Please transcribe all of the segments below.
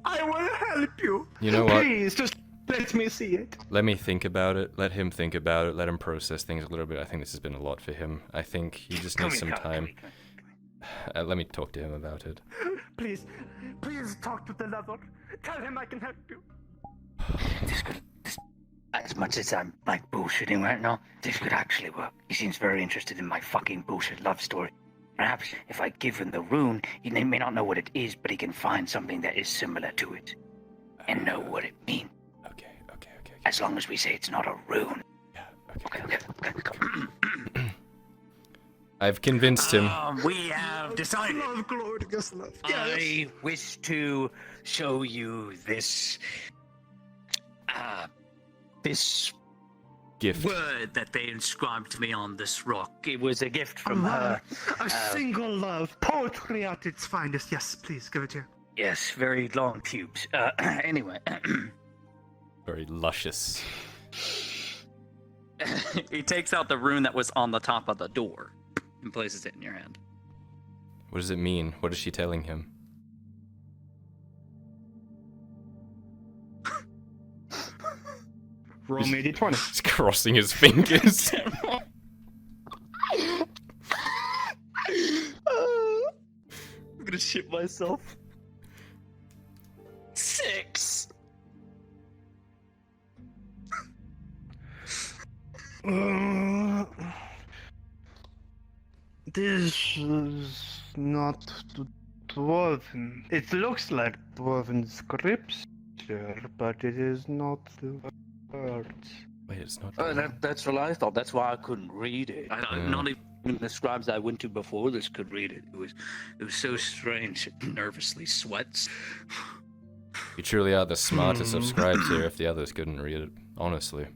I will help you. You know what? Please, just let me see it. Let me think about it. Let him think about it. Let him process things a little bit. I think this has been a lot for him. I think he just needs some time. Let me talk to him about it. Please talk to the lover. Tell him I can help you. As much as I'm like bullshitting right now, this could actually work. He seems very interested in my fucking bullshit love story. Perhaps if I give him the rune, he may not know what it is, but he can find something that is similar to it and know what it means. Okay. As long as we say it's not a rune. Yeah, Okay. I've convinced him. We have decided. Love, glorious love. I wish to show you this Gift. word that they inscribed to me on this rock. It was a gift from her. A single love. Poetry at its finest. Yes, please, give it here. Yes, very long pubes. Anyway. Very luscious. He takes out the rune that was on the top of the door and places it in your hand. What does it mean? What is she telling him? Roll me a d20. He's crossing his fingers. I'm gonna shit myself. 6. This is not dwarven. It looks like dwarven scripture, but it is not the words. Wait, it's not. That's what I thought. That's why I couldn't read it. Not even the scribes I went to before this could read it. It was so strange. It nervously sweats. You truly are the smartest of scribes here if the others couldn't read it. Honestly.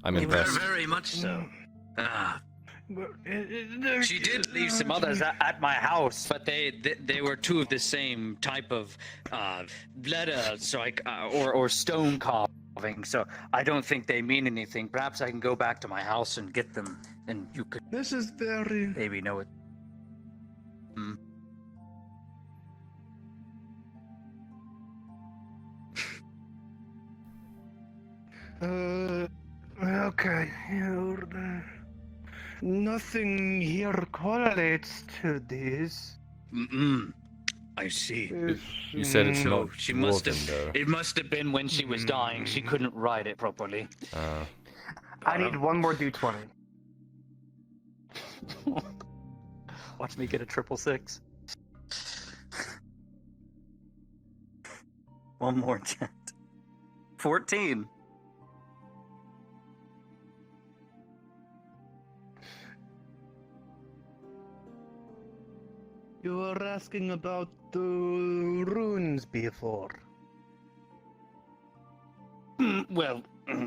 I'm impressed. Very much so. She did leave some others at my house, but they were two of the same type of letter, so or stone carving. So I don't think they mean anything. Perhaps I can go back to my house and get them, and you could. This is very. Maybe know it. Okay. Nothing here correlates to this. I see. You said it's not She must dwarven, though. have. It must have been when she was dying. She couldn't write it properly. I need one more d20. Watch me get a 666. One more chat. 14. You were asking about the runes before. Well,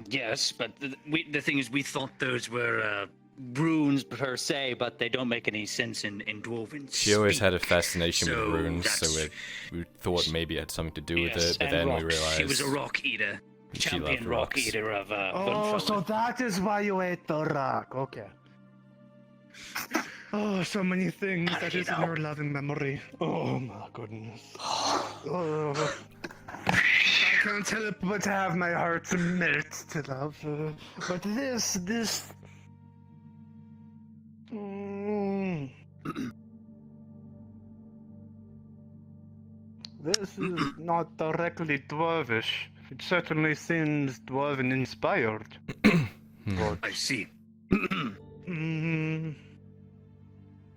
yes, but the thing is, we thought those were runes per se, but they don't make any sense in Dwarven She always speak. had a fascination So with runes, so that's- we thought maybe it had something to do with Yes, it, but and then we rocks. realized She was a rock eater. she Champion loved rock rocks. eater of Oh, so Gunflower. that is why you ate the rock. Okay. Oh, so many things that is in your loving memory. Oh my goodness. Oh. I can't help but have my heart melt to love. But this. This is not directly dwarvish. It certainly seems dwarven inspired. But I see.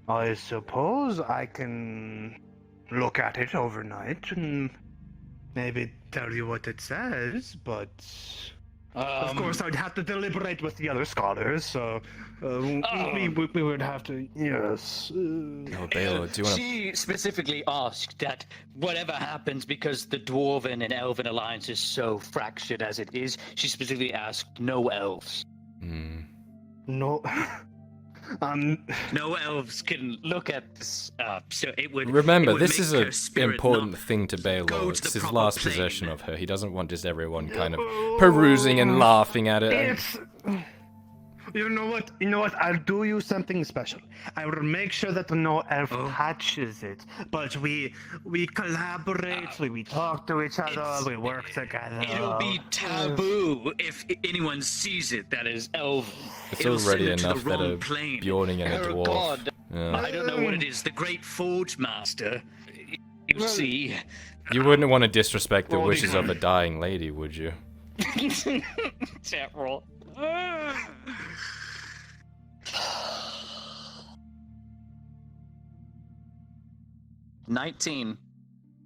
I suppose I can look at it overnight and maybe tell you what it says, but of course I'd have to deliberate with the other scholars, so we would have to, yes. Oh, Baylor, do you want to... She specifically asked that whatever happens, because the Dwarven and Elven alliance is so fractured as it is, she specifically asked no elves. No. No elves can look at this, so it would. Remember, it would this is make her an spirit important not thing to go Baylor. to It's the his proper last plane. possession of her. He doesn't want just everyone kind of perusing and laughing at it. It's... You know what? I'll do you something special. I will make sure that no elf touches it. But we collaborate, we talk to each other, we work together. It'll be taboo if anyone sees it that is elven. It's It'll already send it to enough the that wrong a plane. Bjorning and a Oh, dwarf. God. Yeah. I don't know what it is. The Great Forge Master. You see. You wouldn't want to disrespect the Well, wishes of a dying lady, would you? Chat roll. 19.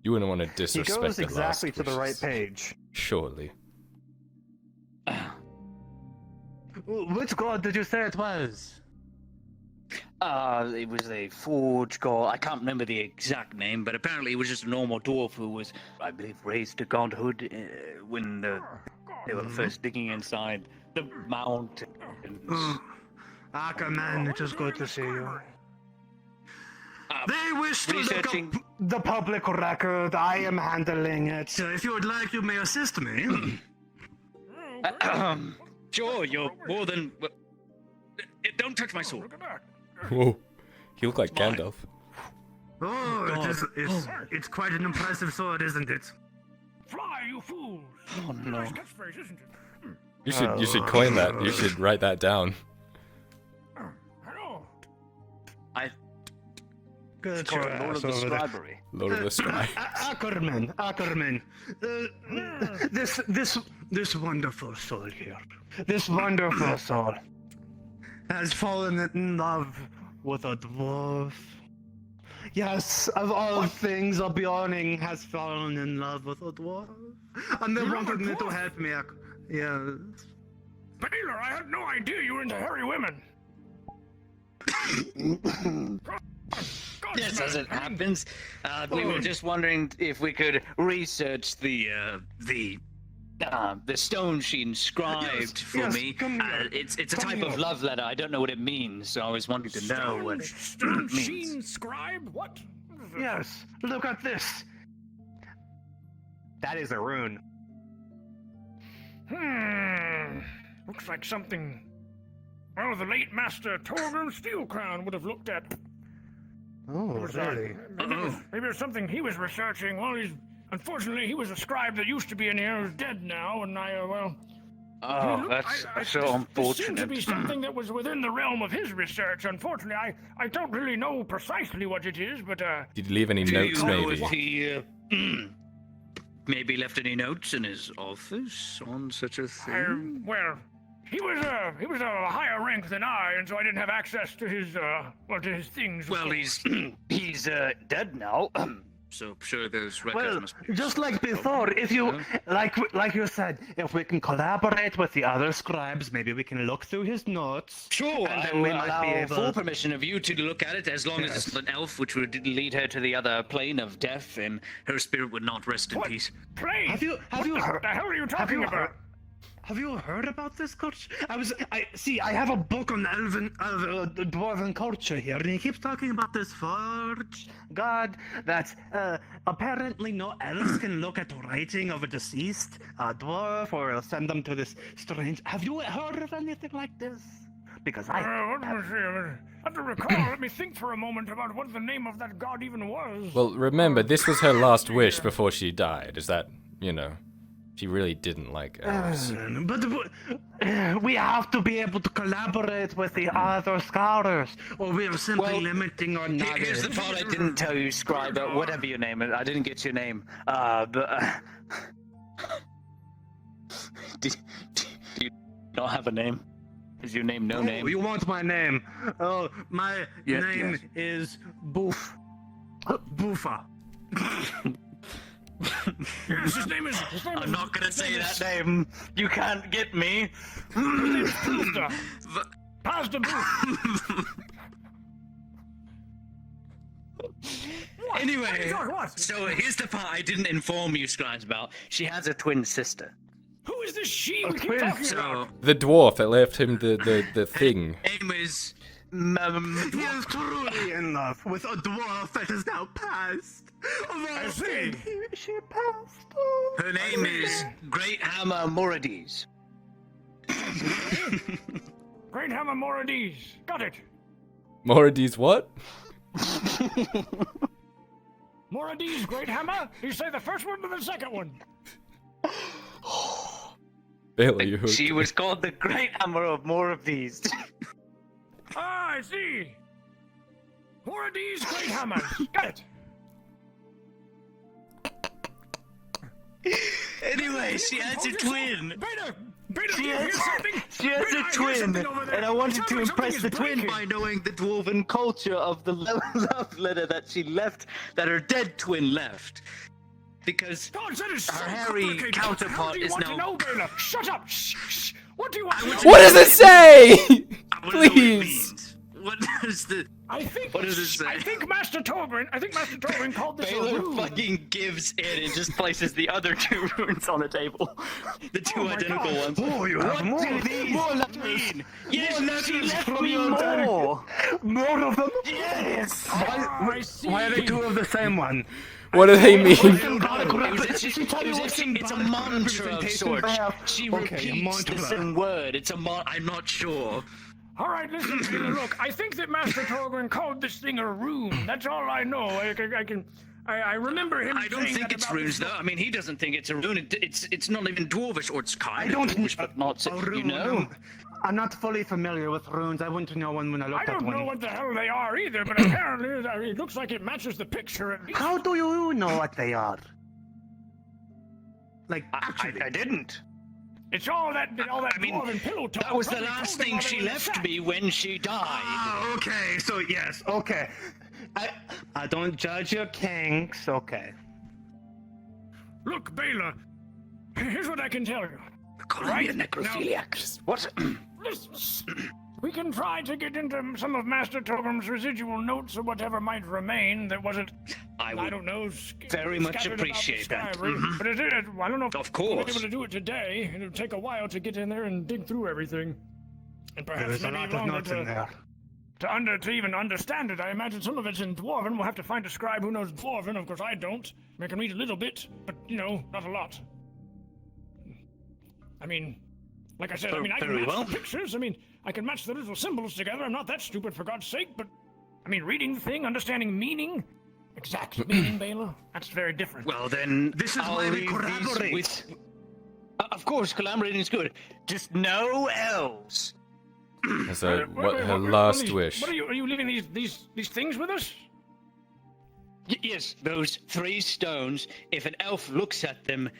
You wouldn't want to He disrespect goes the exactly last to the right wishes. page. Surely. Which god did you say it was? It was a forge god. I can't remember the exact name, but apparently it was just a normal dwarf who was, I believe, raised to godhood when they were first digging inside the mountains. Ackerman, it is good to see you. They wish to researching- look up the public record. I am handling it. If you would like, you may assist me. Sure, you're more than. Don't touch my sword. Whoa. You look like Mine. Gandalf. Oh, it's quite an impressive sword, isn't it? Fly, you fools! Oh no. Nice catchphrase, isn't it? You should coin that. You should write that down. Hello. Good It's called Lord of the Scribery. Lord of the Sky. Ackerman. This wonderful soul here. This wonderful soul has fallen in love with a dwarf. Yes, of all things, a Bjorning has fallen in love with a dwarf. And they You wanted love a me to dwarf? help me. Yes. Baylor, I had no idea you were into hairy women. God, Yes, man, as it I mean, happens, we were just wondering if we could research the stone she inscribed for yes, me. come here. It's a Come type of here. love letter. I don't know what it means, so I was wanting to know what it Stone means. Sheen scribe? What? Yes, look at this. That is a rune. Looks like something. Well, the late Master Torgrim Steelcrown would have looked at. Oh, It was, really? maybe it's something he was researching. Well, unfortunately, he was a scribe that used to be in here who's dead now, and Oh, this that's so seemed to unfortunate. be something that was within the realm of his research. Unfortunately, I don't really know precisely what it is, but Did you leave any Do notes, you know maybe? if he maybe left any notes in his office on such a thing? well, he was a higher rank than I, and so I didn't have access to his to his things. of Well, course. he's dead now. So sure, those records Well, must be. just like before, if you, like you said, if we can collaborate with the other scribes, maybe we can look through his notes. Sure, and I then we will might allow be able. full permission of you to look at it, as long as it's an elf, which would lead her to the other plane of death, and her spirit would not rest in What? peace. Plane? Have you What heard? the hell are you Have talking you about? heard? Have you heard about this culture? I have a book on the dwarven culture here, and he keeps talking about this forge god that apparently no elves can look at writing of a deceased dwarf or send them to this strange. Have you heard of anything like this? Because I What was it? I have to recall. Let me think for a moment about what the name of that god even was. Well, remember, this was her last wish before she died. Is that, you know, she really didn't like elves. But we have to be able to collaborate with the other scholars, or we are simply limiting our knowledge. Here's the part I didn't tell you, Scribe, whatever your name is. I didn't get your name. But do you not have a name? Is your name no Oh, name? you want my name? Oh, my Yes, name yes. is Boof. Boofa. Yes, his name is. I'm not gonna say that name. You can't get me. Pasta. Pasta Booth. Anyway, What? so here's the part I didn't inform you, Scribes, about. She has a twin sister. Who is this she we keep twin, talking So, about? The dwarf that left him the thing. name is. He is truly in love with a dwarf that is now passed. I see. She passed. Oh. Her name is Great Hammer Morides. Great Hammer Morades. Got it. Morades what? Morades, Great Hammer. You say the first one or the second one? Baylor, you hooked. She was called the Great Hammer of more of these. Ah, I see. Morades, Great Hammer. Got it. Anyway, she has a twin. Beta, She you hear something? She has Beta, I a hear twin, something over there. and I wanted Sounds to like impress something the is twin breaking. by knowing the dwarven culture of the love letter that she left, that her dead twin left. Because God, that is so her hairy complicated. counterpart How do you is want now. to know, Bela? Shut up. Shh, shh. What do you want to know? What does it say? I wanna know what it Please. means. What is the? I think. What does it say? I think Master Torgrin called this a Baylor rune. fucking gives in and just places the other two runes on the table. The two Oh my identical God. ones. Oh, you have more. do these More mean? Yes, she left from me your more. More of them? Yes. I see. Why are they two of the same one? What do they mean? It's a mantra of sorts. She Okay, a repeats the mantra. same word. It's a I'm not sure. All right, listen, Bela, look. I think that Master Torgrin called this thing a rune. That's all I know. I remember him. I don't saying think that it's about runes this- though. I mean, he doesn't think it's a rune. It's not even dwarvish, or it's kind I don't of dwarvish, but not. A rune, You know. I'm not fully familiar with runes. I wouldn't know one when I I looked at don't know one. what the hell they are either, but apparently it looks like it matches the picture at least. How do you know what they are? Like, I actually. didn't. It's all that I mean, dwarven pillow talk. That was the Probably last told him thing while they she were in left sack. me when she died. Ah, okay. So, yes. Okay. I don't judge your kinks. Okay. Look, Bela, here's what I can tell you. Calling me a necrophiliac. What? Listen, we can try to get into some of Master Torgrim's residual notes or whatever might remain that wasn't, I I would don't know, very much scattered about the appreciate that. Skyrim. Mhm. But I don't know if Of we'll be course. able to do it today. It'll take a while to get in there and dig through everything. And perhaps There's a maybe lot of longer notes in there. to even understand it. I imagine some of it's in Dwarven. We'll have to find a scribe who knows Dwarven. Of course, I don't. I can read a little bit, but, not a lot. I mean, like I said, I can Very match well. the pictures. I can match the little symbols together. I'm not that stupid, for God's sake, but, reading the thing, understanding meaning, exact meaning, Bela, that's very different. Well then, This is I'll why we leave these collaborate. with. Of course, collaborating is good. Just no elves. That's Wait, her, wait, her what last are these- wish. What are you leaving these things with us? Yes, those 3 stones. If an elf looks at them,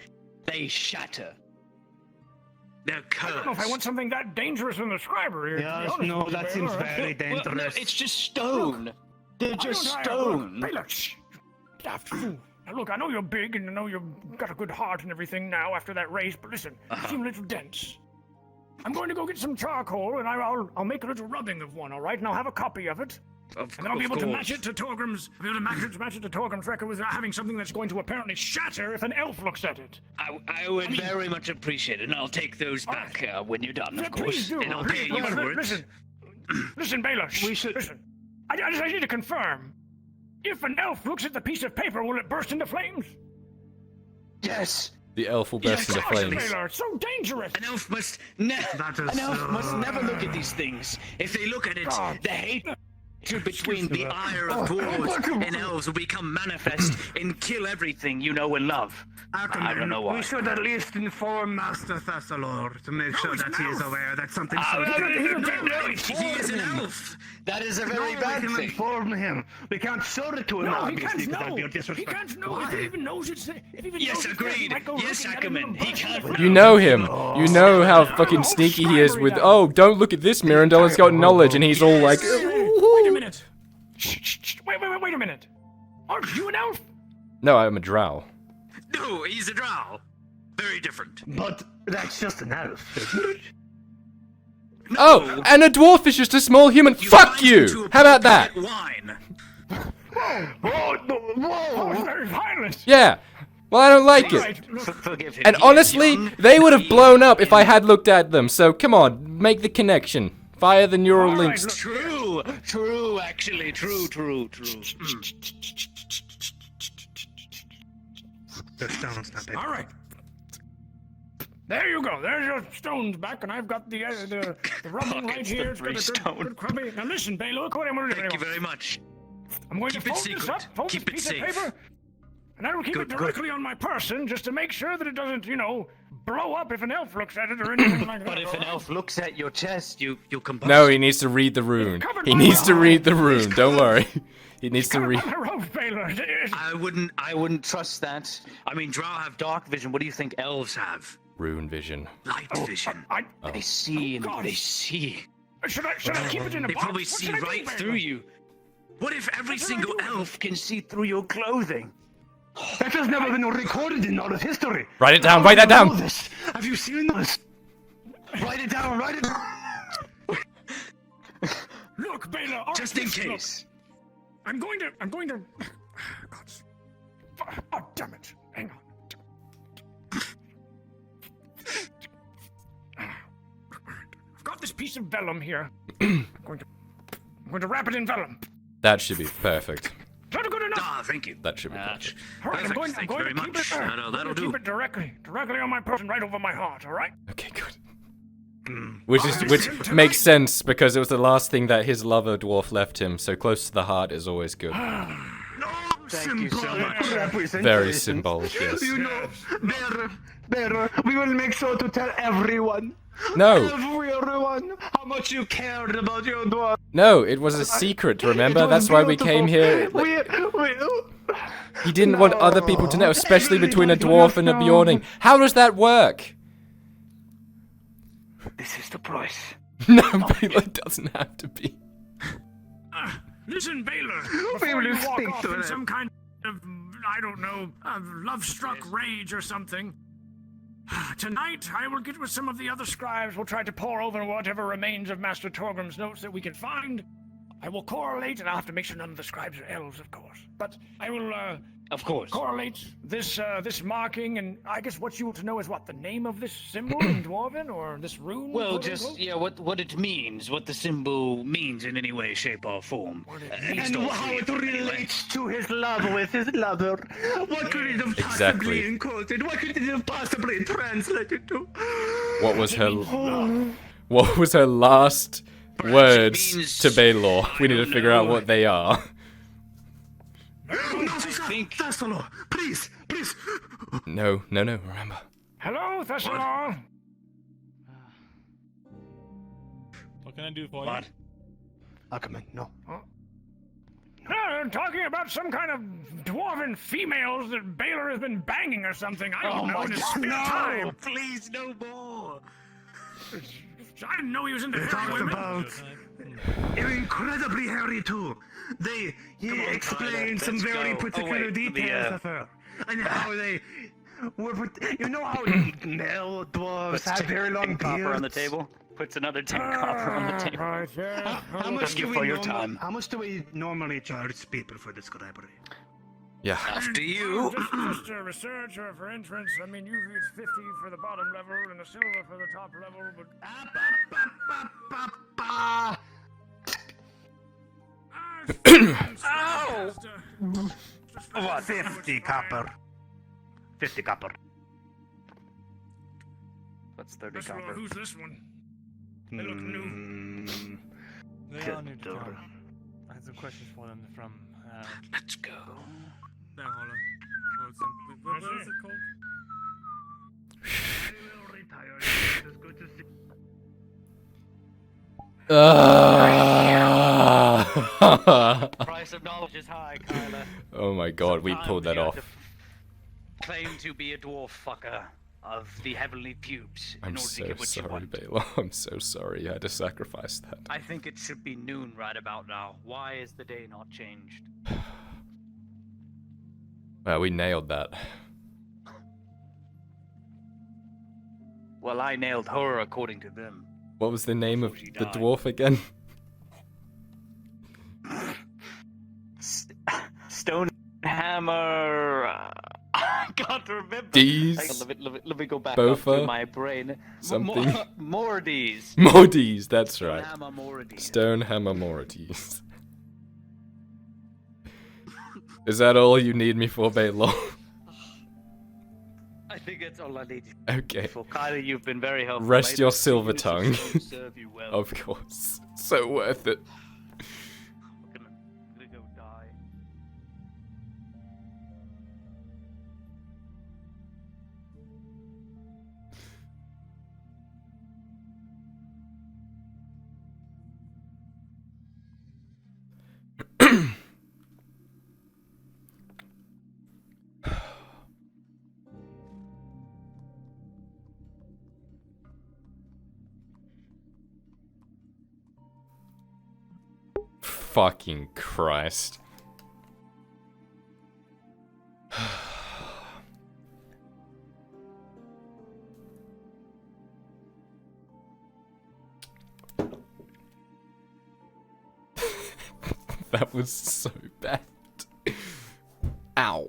they shatter. They're I don't know if I cursed. want something that dangerous in the scriber here. to be Yes, honest no, with you, that Bela. seems very Well, dangerous. no, it's just stone. They're just I don't- stone. Bela, shh. Daft fool. Now look, I know you're big and I know you've got a good heart and everything now after that race, but listen, you seem a little dense. I'm going to go get some charcoal and I'll make a little rubbing of one, all right? And I'll have a copy of it. And then I'll be able to match it to Torgrim's. I'll be able to match it to Torgrim's record without having something that's going to apparently shatter if an elf looks at it. I would very much appreciate it, and I'll take those back when you're done, Yeah, of course. please do. And I'll pay you afterwards. Listen, Bela. We should- Listen. I need to confirm. If an elf looks at the piece of paper, will it burst into flames? Yes. The elf will burst into Gosh, flames. Bela, it's so dangerous. An elf must That is an elf must so- never look at these things. If they look at it, God. the hatred between the ire Oh, of dwarves and elves will become manifest and kill everything you know and love. I don't know why. We should at least inform Master Thessalor to make sure he's that an he is elf. aware that something so He is an elf. That is a very No, bad we can thing. inform him. We can't show it to him, No, he obviously, can't because know. that'd be a He disrespect. can't know if he even knows it's there. If he even Yes, knows it's there, he agreed. might go Yes, looking at it and Ackerman, it'll he burst can't- into You flames. know him. You know how fucking sneaky he is with, oh, don't look at this, Mirandella's got knowledge, and he's all like, Wait a minute. Shh. Wait a minute. Aren't you an elf? no, I'm a drow. No, he's a drow. Very different. But that's just an elf, isn't it? Oh, and a dwarf is just a small human. Fuck bind him to you! a How about that? pocket Wine. Whoa! Oh, it's very violent. Yeah. Well, I don't like it. Right, look, Forgive him. And He is honestly, young. they would have He blown is up if I had looked at them. So come on, make the connection. Fire the neural All right, links. look. True, actually, true. The stone's not big. all right. There you go. There's your stones back, and I've got the rubbing right here. It's got a good crummy. Now listen, Baylor, look what I'm going to do. Thank you very much. I'm going Keep to it fold this secret. up, fold Keep this it piece of safe. paper, and I will keep it directly on my person just to make sure that it doesn't, blow up if an elf looks at it or anything like that. But if an elf looks at your chest, you combust. No, he needs to read the rune. covered He by needs to rock. read the rune. Don't worry. He needs to read. I wouldn't trust that. I mean, Drow have dark vision. What do you think elves have? Rune vision. Light vision. They Oh, see and God. they see. Should I keep it in a They box? probably What see should I do, right Baylor? through you. What if every What should I single do? elf can see through your clothing? That has never been recorded in all of history. Write it down. How Write that do you know down. this? Have you seen this? Write it down. Write it down. Look, Baylor. all right, Just in look, case. I'm going to. God. Oh, damn it. Hang on. I've got this piece of vellum here. I'm going to wrap it in vellum. That should be perfect. Is that good enough? Ah, thank you. That should be perfect. All right, Perfect. I'm Thank going you to very keep much. it there. That'll I'm gonna do. Keep it directly on my person, right over my heart. All right. Okay, good. Which makes sense because it was the last thing that his lover dwarf left him. So close to the heart is always good. Thank you so much. Very symbolic, yes. You know, better. We will make sure to tell everyone. No, Everyone, how much you cared about your dwarf. no, it was a secret. Remember? That's why we came here. He didn't want other people to know, especially between a dwarf and a Bjorning. How does that work? This is the price. No, it doesn't have to be. Listen, Baylor. We Before will you walk speak off to in them. some kind of, I don't know, love-struck rage or something. Tonight, I will get with some of the other scribes. We'll try to pore over whatever remains of Master Torgrim's notes that we can find. I will correlate, and I'll have to make sure none of the scribes are elves, of course. But I will, Of course. correlate this marking, and I guess what you want to know is what the name of this symbol in Dwarven, or this rune? Well, quote, just unquote? what it means, what the symbol means in any way, shape, or form. At least And all how three it of them, anyway. relates to his love with his lover. What could it have Exactly. possibly encoded? What could it have possibly translated to? What was her last words means- to Baylor? We need to figure out what they are. think- Thessalo, please. No, remember. Hello, Thessalon. What can I do for What? I'll come in. No. No, I'm talking about some kind of dwarven females that Baylor has been banging or something. I don't know. In his spare time. Please, no more. I didn't know he was into hairy Talked women. about incredibly hairy too. He explained some let's very go. particular Oh, wait, details of her and how they were. You know how male dwarves have very long copper on the beards? table. Puts another 10 copper on the table. Right, yeah. How much Thank do you we for your normal- time. How much do we normally charge people for this library? Yeah. After you. Just research or for entrance. I mean, usually it's 50 for the bottom level and a silver for the top level, but... Ow! What? 50 copper. 50 copper. That's 30 First of all, copper. who's this one? They look new. They all need to Door. come. I had some questions for them from. Let's go. No, hold on. What is it called? Price of knowledge is high, Kyler. Oh my god, we pulled that off. Claim to be a dwarf fucker of the heavenly pubes in I'm order to so get what you sorry, want. Baylor. I'm so sorry you had to sacrifice that. I think it should be noon right about now. Why is the day not changed? Well, we nailed that. Well, I nailed her according to them. What was the name of she the died. dwarf again? Stonehammer. I can't remember. Dees? Hang on, let me go back up Bofa? to my brain. Something? Mordes. Mordes, that's right. Stonehammer Mordes. Stonehammer Mordes. Is that all you need me for, Baylor? I think that's all I need. Okay. For Kyler, you've been very helpful. Rest mate. your This silver continues tongue. to serve you well. Of course. So worth it. I'm gonna go die. Fucking Christ. That was so bad. Ow.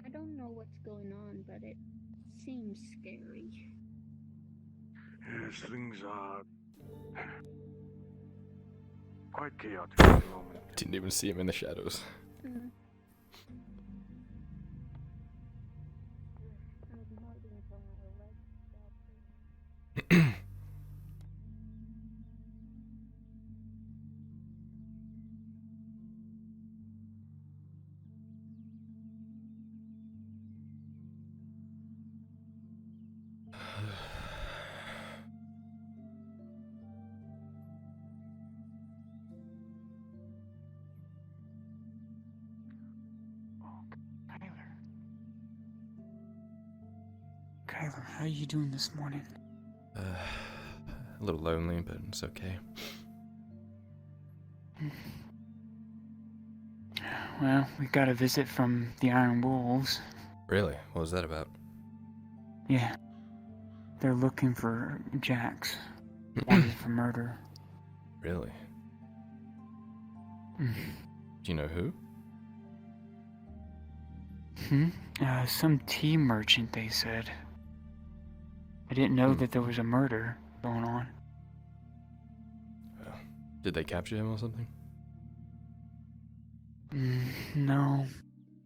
I don't know what's going on, but it seems scary. Yes, things are quite chaotic at the moment. Didn't even see him in the shadows. Mm. Kyler, how are you doing this morning? A little lonely, but it's okay. Well, we got a visit from the Iron Wolves. Really? What was that about? Yeah. They're looking for Jax. Wanted for murder. Really? Mm. Do you know who? Some tea merchant, they said. I didn't know Hmm. that there was a murder going on. Well, did they capture him or something? No.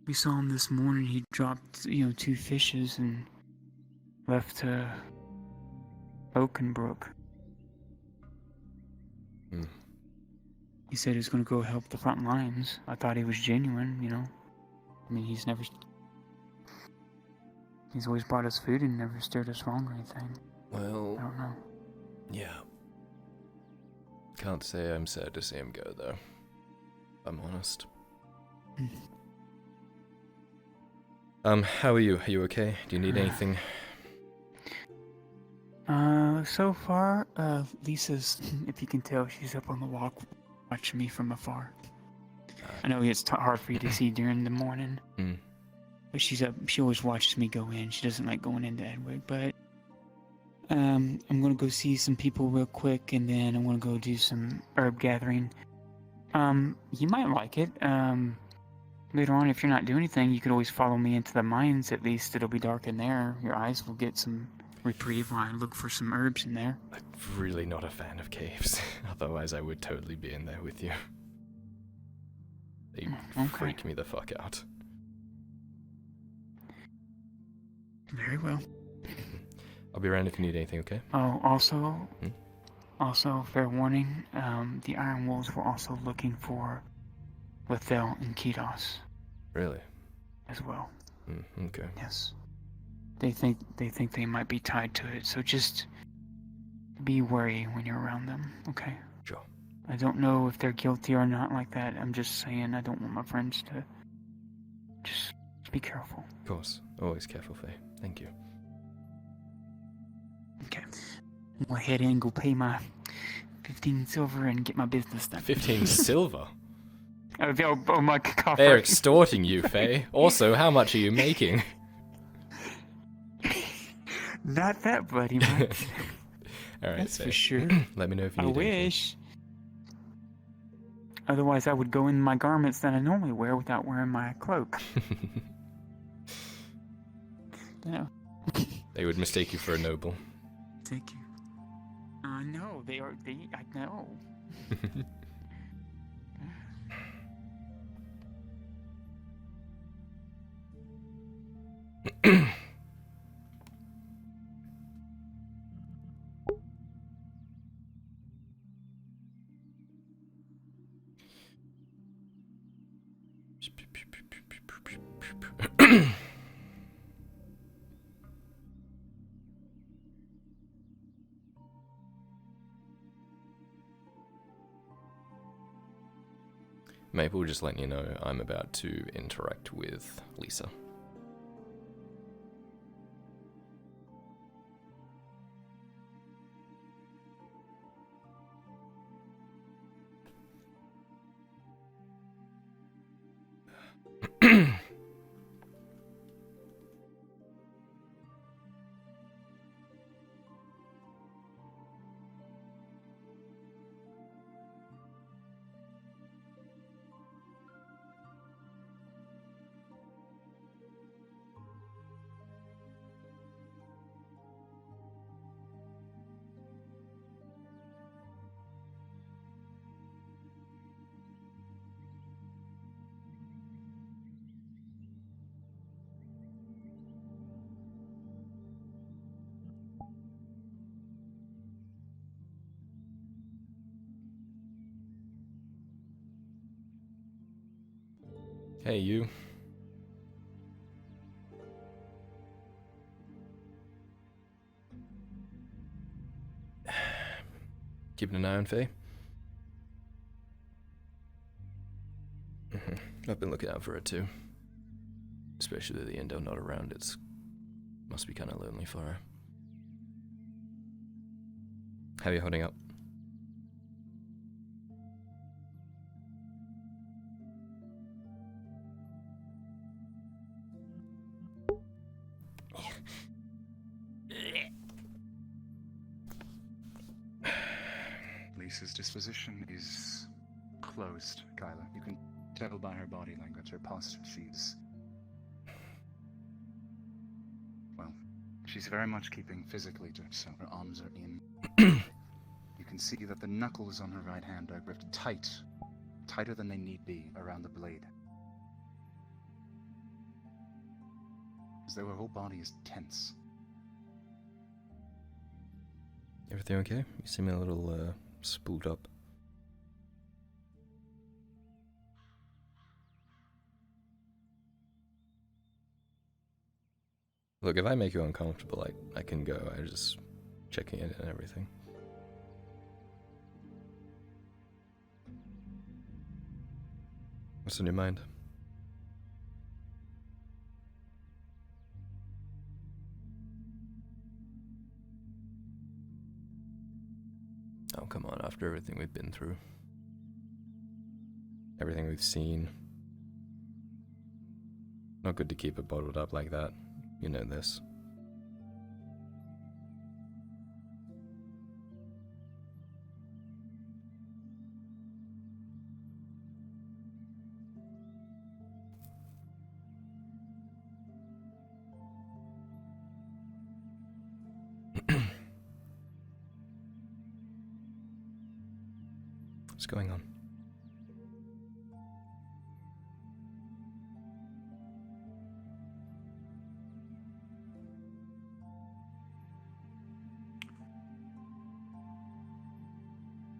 We saw him this morning. He dropped, 2 fishes and left to Oakenbrook. Hmm. He said he was going to go help the front lines. I thought he was genuine, I mean, he's always bought us food and never steered us wrong or anything. Well, I don't know. yeah. Can't say I'm sad to see him go, though. I'm honest. How are you? Are you okay? Do you need anything? So far, Lisa's, if you can tell, she's up on the walk watching me from afar. I know it's hard for you to see during the morning. But she's up, she always watches me go in. She doesn't like going into Edwig, but I'm gonna go see some people real quick, and then I'm gonna go do some herb gathering. You might like it. Later on, if you're not doing anything, you could always follow me into the mines. At least it'll be dark in there. Your eyes will get some reprieve while I look for some herbs in there. I'm really not a fan of caves. Otherwise, I would totally be in there with you. They freak me the fuck out. Very well. I'll be around if you need anything, okay? Oh, also, fair warning, the Iron Wolves were also looking for Lethel and Kidos Really? as well. Okay. Yes. They think they might be tied to it, so just be wary when you're around them, okay? Sure. I don't know if they're guilty or not like that. I'm just saying I don't want my friends to just be careful. Of course. Always careful, Faye. Thank you. Okay. I'm gonna head in and go pay my 15 silver and get my business done. 15 silver? Oh my god. They're extorting you, Faye. Also, how much are you making? Not that bloody much. Alright, That's Faye. for sure. Let me know if you I need anything. wish. Otherwise, I would go in my garments that I normally wear without wearing my cloak. You know. They would mistake you for a noble. Thank you. No, they are. I know. Maple, just letting you know I'm about to interact with Lisa. Hey, you. Keeping an eye on Faye? I've been looking out for her too. Especially with the Indo not around, it's must be kind of lonely for her. How are you holding up? Lisa's disposition is closed, Kyler. You can tell by her body language, her posture. She's very much keeping physically to herself. Her arms are in. You can see that the knuckles on her right hand are gripped tight, tighter than they need be around the blade. As though her whole body is tense. Everything okay? You seem a little spooled up. Look, if I make you uncomfortable, I can go. I'm just checking it and everything. What's in your mind? Oh, come on, after everything we've been through. Everything we've seen. Not good to keep it bottled up like that. You know this. What's going on?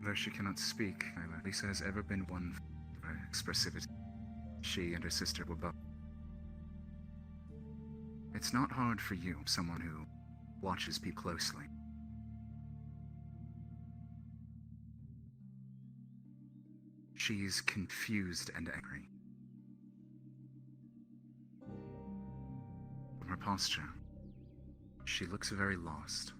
Though she cannot speak, Lisa has ever been one for expressivity. She and her sister were both. It's not hard for you, someone who watches people closely. She's confused and angry. From her posture, she looks very lost.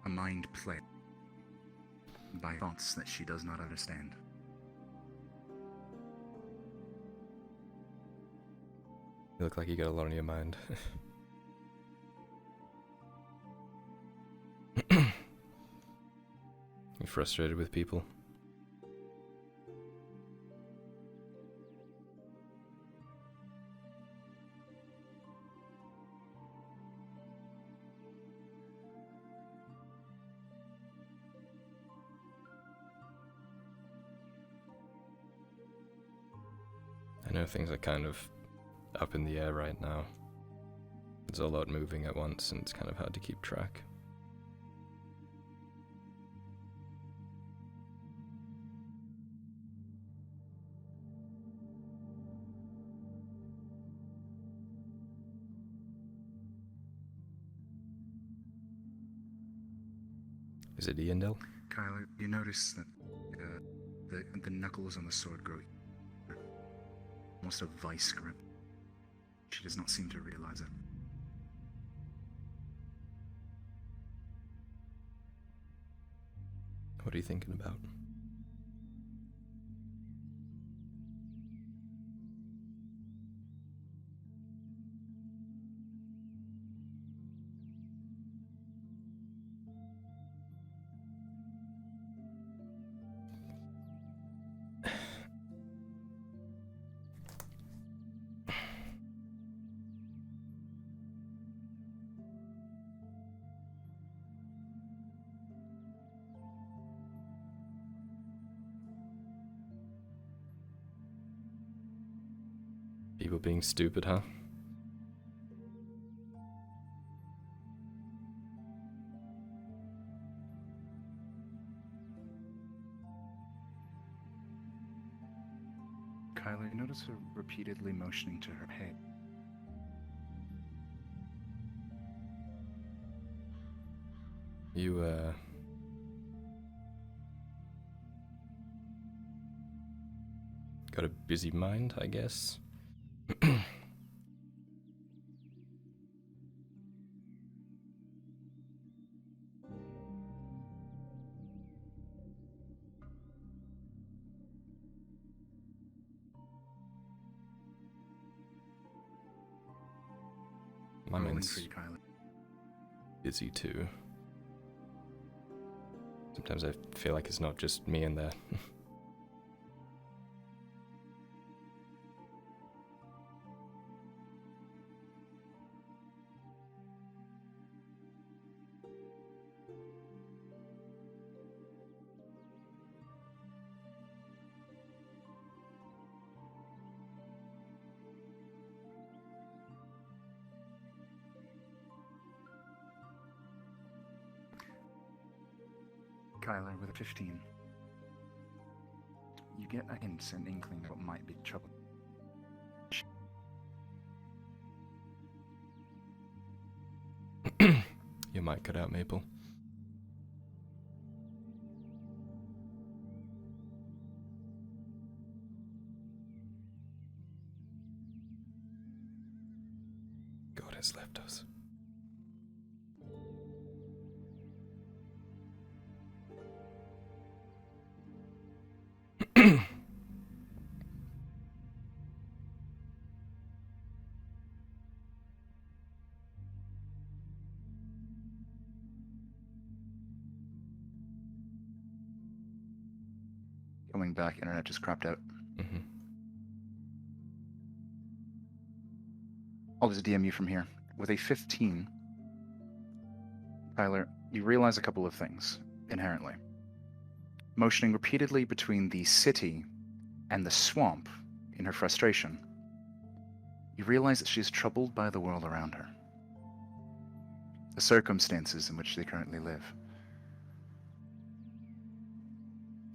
a mind played by thoughts that she does not understand. You look like you got a lot on your mind. You frustrated with people? I know things are kind of up in the air right now. There's a lot moving at once and it's kind of hard to keep track. Is it Iandel? Kyler, you notice that the knuckles on the sword grow almost a vice grip. She does not seem to realize it. What are you thinking about? People being stupid, huh? Kyler, you notice her repeatedly motioning to her head. You, got a busy mind, I guess? My Rolling mind's for you, Kyler. busy too. Sometimes I feel like it's not just me in there. Kyler, with a 15, you get a hint, an inkling of what might be trouble. You might cut out Maple. God has left us. Coming back, internet just crapped out. Mm-hmm. I'll just DM you from here. With a 15, Kyler, you realize a couple of things, inherently. Motioning repeatedly between the city and the swamp in her frustration, you realize that she is troubled by the world around her. The circumstances in which they currently live.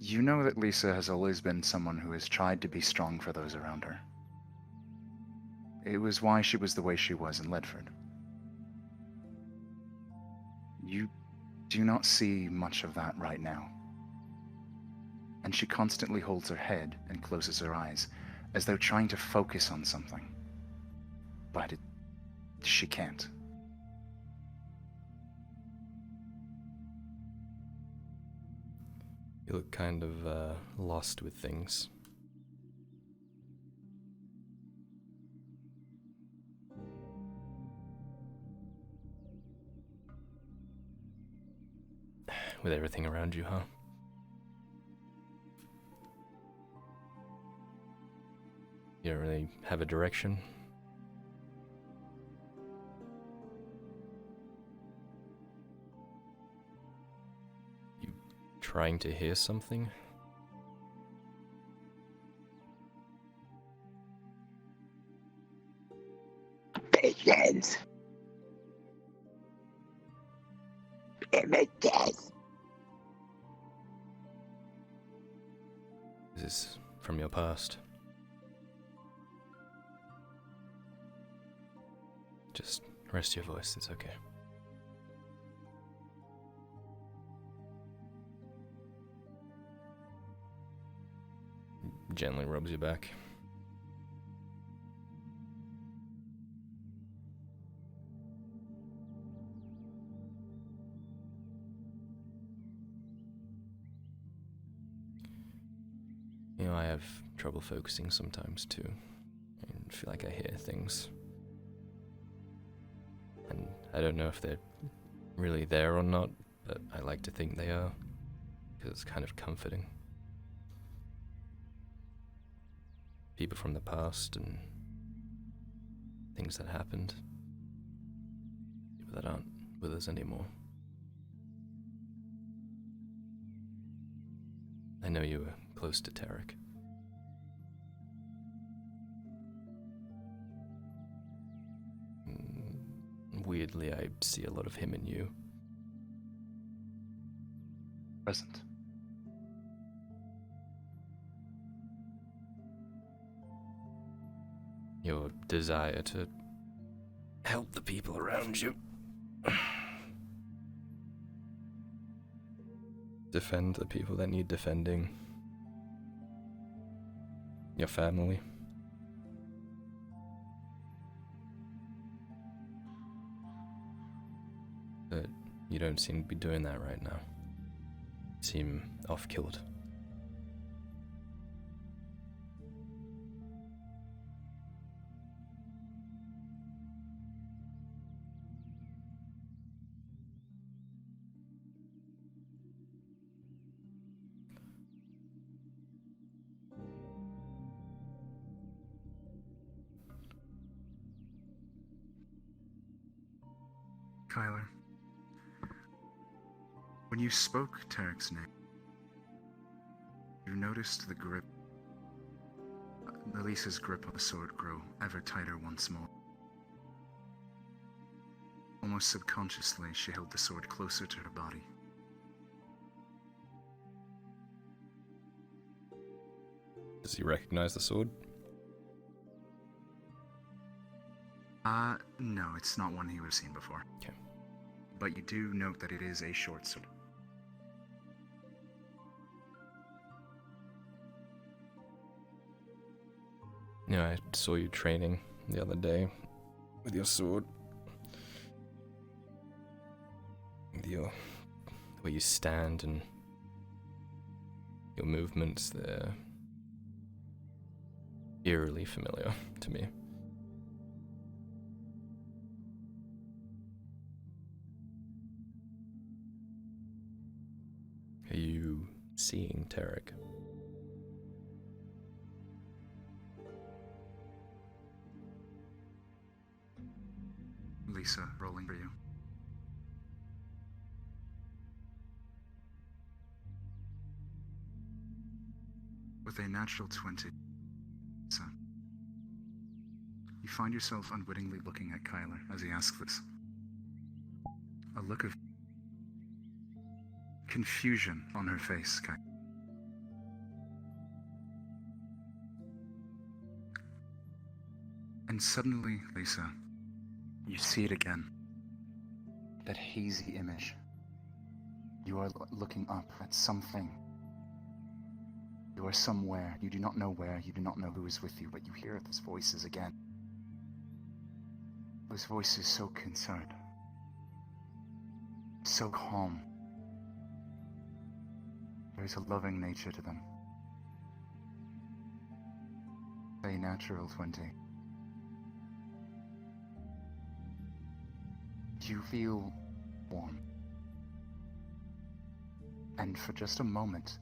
You know that Lisa has always been someone who has tried to be strong for those around her. It was why she was the way she was in Ledford. You do not see much of that right now. And she constantly holds her head and closes her eyes, as though trying to focus on something. But it she can't. You look kind of lost with things. With everything around you, huh? You don't really have a direction? You trying to hear something? Visions. Images. Is this from your past? Just rest your voice, it's okay. Gently rubs your back. You know, I have trouble focusing sometimes too. I feel like I hear things. And I don't know if they're really there or not, but I like to think they are, because it's kind of comforting. People from the past and things that happened. People that aren't with us anymore. I know you were close to Tarek. Weirdly, I see a lot of him in you. Present. Your desire to help the people around you. Defend the people that need defending. Your family. But you don't seem to be doing that right now. You seem off-killed. Kyler, when you spoke Tarek's name, you noticed the grip, Elisa's grip of the sword grow ever tighter once more. Almost subconsciously, she held the sword closer to her body. Does he recognize the sword? No, it's not one he would have seen before. Okay. But you do note that it is a short sword. Yeah, I saw you training the other day with your sword. The way you stand and your movements, they're eerily familiar to me. Are you seeing Tarek? Lisa, rolling for you. With a natural 20, Lisa, you find yourself unwittingly looking at Kyler as he asks this. A look of confusion on her face, Kyler. And suddenly, Lisa, you see it again. That hazy image. You are looking up at something. You are somewhere. You do not know where. You do not know who is with you, but you hear those voices again. Those voices so concerned. So calm. There's a loving nature to them. A natural 20. You feel warm. And for just a moment,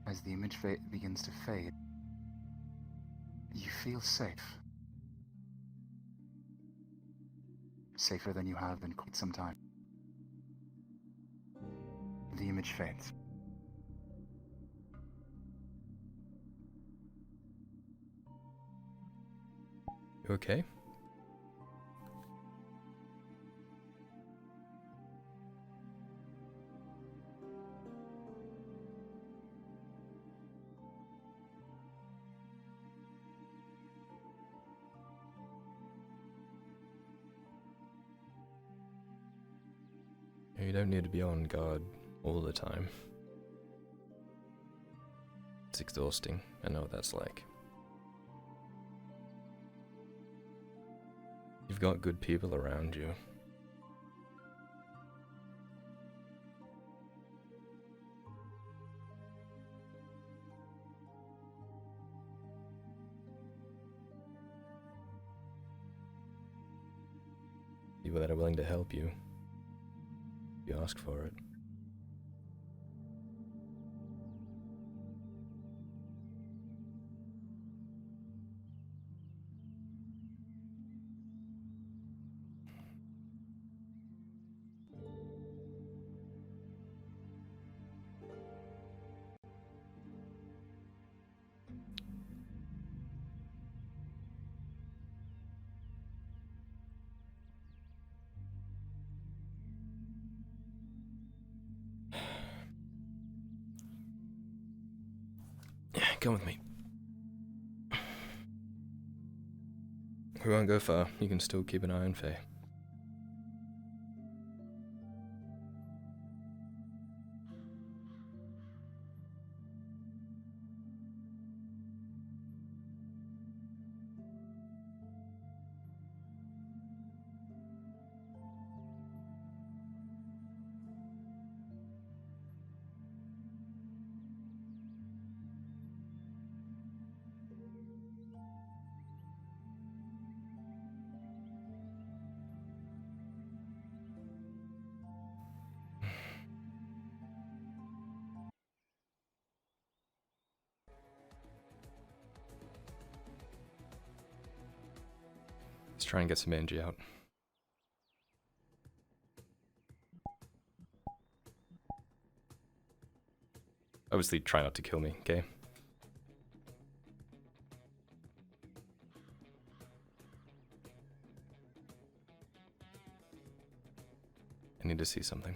as the image begins to fade, you feel safe. Safer than you have in quite some time. The image fades. You okay? You don't need to be on guard all the time. It's exhausting. I know what that's like. You've got good people around you. People that are willing to help you. You ask for it. Come with me. We won't go far. You can still keep an eye on Faye. Let's try and get some energy out. Obviously, try not to kill me, okay? I need to see something.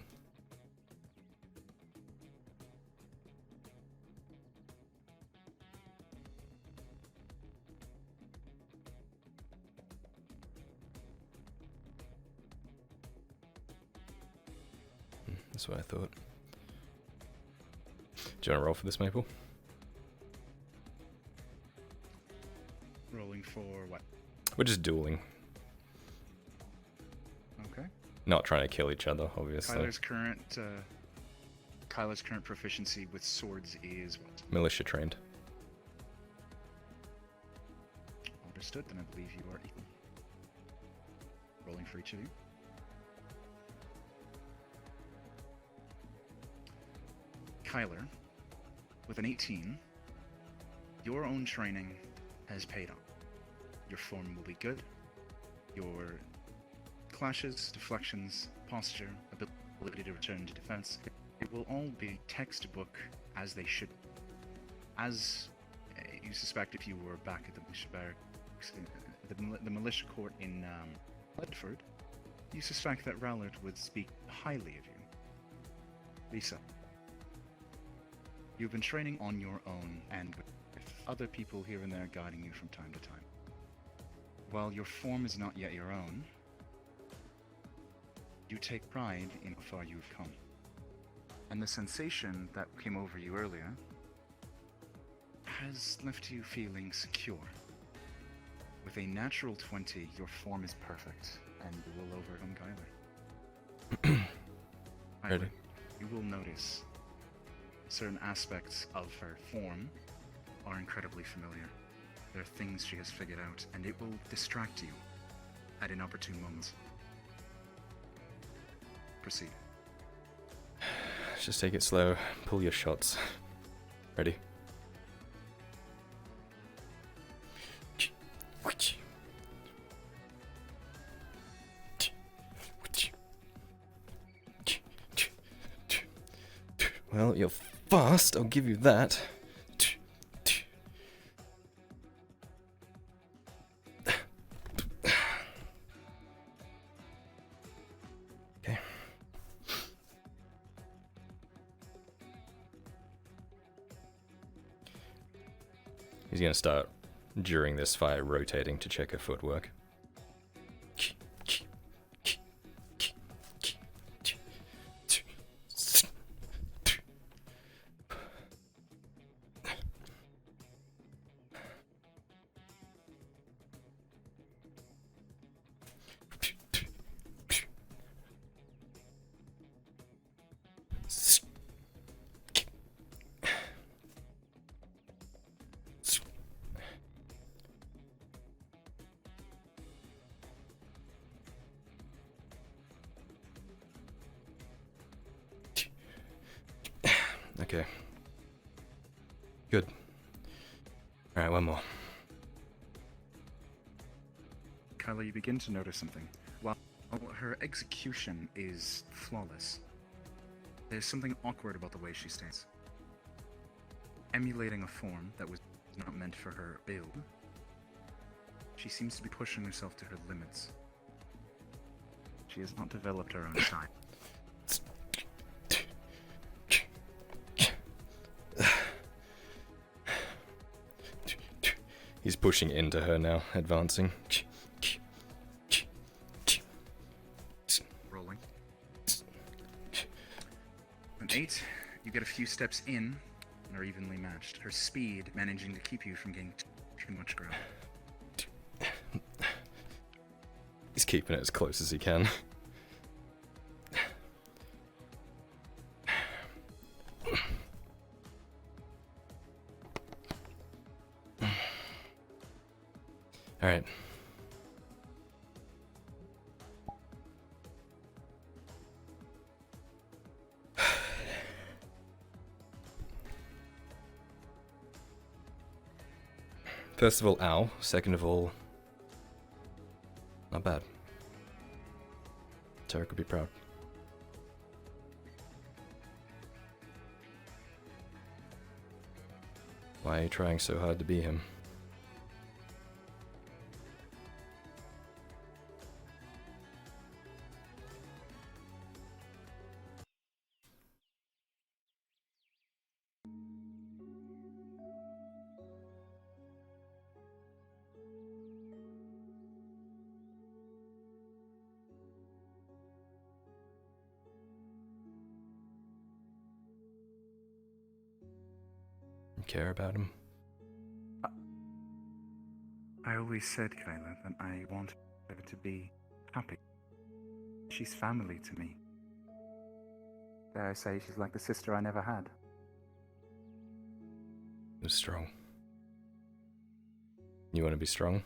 That's what I thought. Do you want to roll for this, Maple? Rolling for what? We're just dueling. Okay. Not trying to kill each other, obviously. Kyler's current proficiency with swords is what? Militia trained. Understood, then I believe you are equal. Rolling for each of you. Kyler, with an 18, your own training has paid off. Your form will be good. Your clashes, deflections, posture, ability to return to defense, it will all be textbook as they should. As you suspect if you were back at the militia barracks, the militia court in Bedford, you suspect that Rallard would speak highly of you. Lisa, you've been training on your own and with other people here and there guiding you from time to time. While your form is not yet your own, you take pride in how far you've come. And the sensation that came over you earlier has left you feeling secure. With a natural 20, your form is perfect, and you will overcome Kyler. Ready? You will notice Certain aspects of her form are incredibly familiar. There are things she has figured out, and it will distract you at inopportune moments. Proceed. Just take it slow. Pull your shots. Ready? Well, you're fast, I'll give you that. Okay. He's gonna start, during this fight, rotating to check her footwork. Okay. Good. Alright, one more. Kyler, you begin to notice something. While her execution is flawless, there's something awkward about the way she stands. Emulating a form that was not meant for her build, she seems to be pushing herself to her limits. She has not developed her own style. He's pushing into her now, advancing. Rolling. An 8, you get a few steps in and are evenly matched. Her speed managing to keep you from getting too much ground. He's keeping it as close as he can. Alright. First of all, ow. Second of all, not bad. Tara could be proud. Why are you trying so hard to be him? Care about him? I always said, Kyler, that I wanted her to be happy. She's family to me. Dare I say she's like the sister I never had. You're strong. You want to be strong?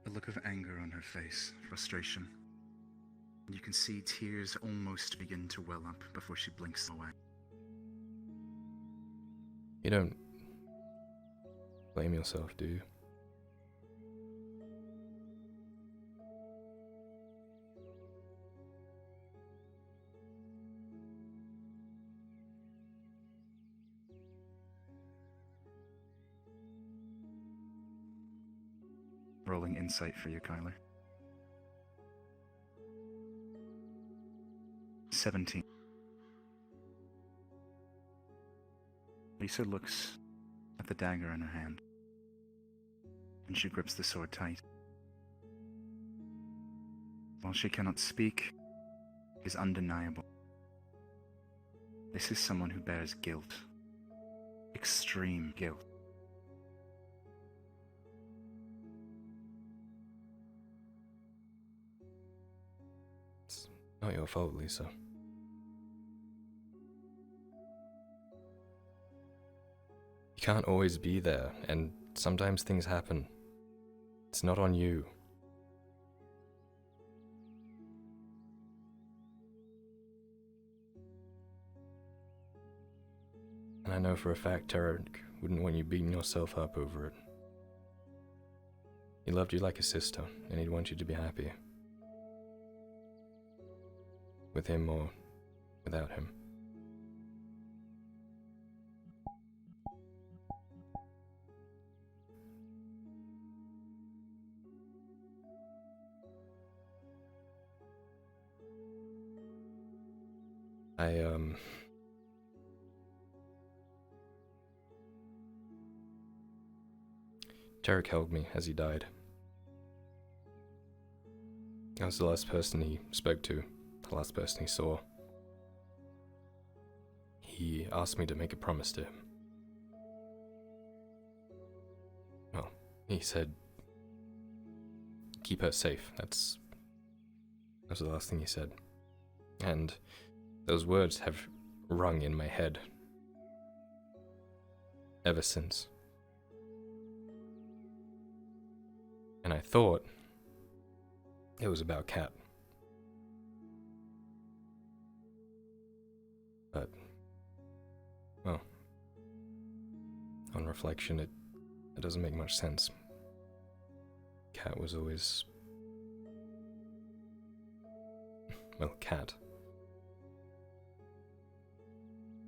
A look of anger on her face, frustration. You can see tears almost begin to well up before she blinks away. You don't blame yourself, do you? Rolling insight for you, Kyler. 17. Lisa looks at the dagger in her hand, and she grips the sword tight. While she cannot speak, it is undeniable. This is someone who bears guilt. Extreme guilt. Not your fault, Lisa. You can't always be there, and sometimes things happen. It's not on you. And I know for a fact Tarek wouldn't want you beating yourself up over it. He loved you like a sister, and he'd want you to be happy. With him or without him. Tarek held me as he died. I was the last person he spoke to, the last person he saw. He asked me to make a promise to him. Well, he said, keep her safe. That was the last thing he said. And those words have rung in my head ever since. And I thought it was about Kat. But, well, on reflection, it doesn't make much sense. Kat was always... well, Kat.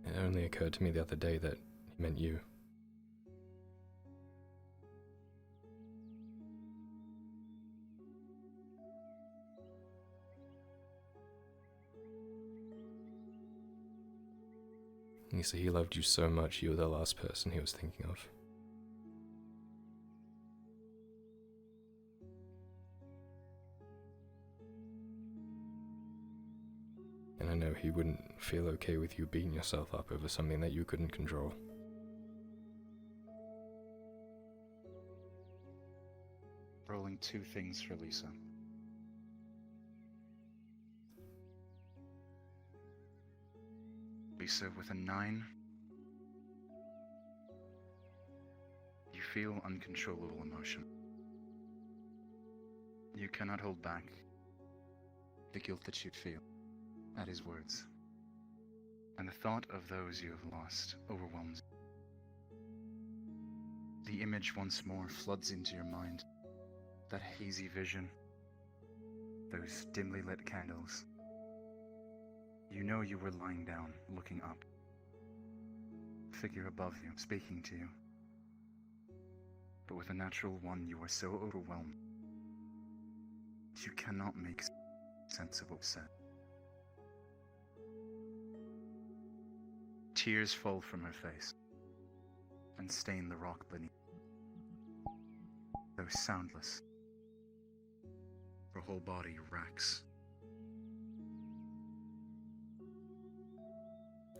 It only occurred to me the other day that he meant you. You see, he loved you so much, you were the last person he was thinking of. And I know he wouldn't feel okay with you beating yourself up over something that you couldn't control. Rolling 2 things for Lisa. Lisa, with a 9, you feel uncontrollable emotion. You cannot hold back the guilt that you'd feel at his words. And the thought of those you have lost overwhelms you. The image once more floods into your mind. That hazy vision. Those dimly lit candles. You know you were lying down, looking up. A figure above you, speaking to you. But with a natural one, you are so overwhelmed. You cannot make sense of what was said. Tears fall from her face and stain the rock beneath. Though soundless, her whole body racks.